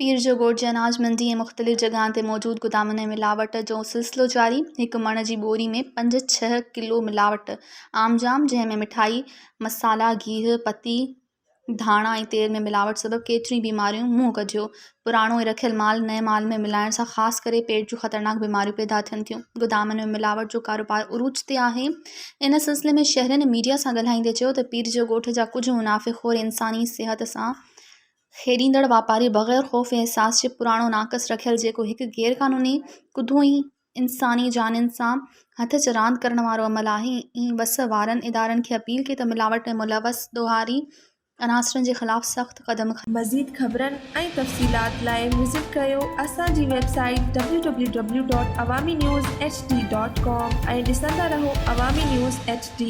पीर जो ॻोठ जे अनाज मंडी ऐं मुख़्तलिफ़ जॻहियुनि ते मौजूदु गुदामनि में मिलावट जो सिलसिलो जारी। हिकु मण जी ॿोरी में 5-6 किलो मिलावट आम जाम, जंहिं में मिठाई, मसाला, गीहु, पती, धाणा ऐं तेल में मिलावट सबबि केतिरियूं बीमारियूं मुंहुं कढियो। पुराणो ऐं रखियल माल नए माल में मिलाइण सां ख़ासि करे पेट जूं ख़तरनाक बीमारियूं पैदा थियनि थियूं। गुदामनि में मिलावट जो कारोबार उरूज ते आहे। इन सिलसिले में शहरनि ऐं मीडिया सां ॻाल्हाईंदे चयो त पीर जो ॻोठ जा कुझु मुनाफ़िक़ोर इंसानी सिहत सां खेॾींदड़ वापारी बग़ैर ख़ौफ़ ऐं अहसास जे पुराणो नाक़स रखियल जेको हिकु ग़ैरक़ानूनी कुधो ई इंसानी जानियुनि सां हथ च रांदि करण वारो अमल आहे, ऐं वस वारनि इदारनि खे अपील कई त मिलावट में मुलवस ॾोहारी अनासरनि जे ख़िलाफ़ सख़्त क़दम खणनि। मज़ीद ख़बरनि ऐं तफ़सीलात लाइ विज़िट कयो असांजी वेबसाइट www.awamiNewsHD.com ऐं ॾिसंदा रहो अवामी न्यूज़ HD।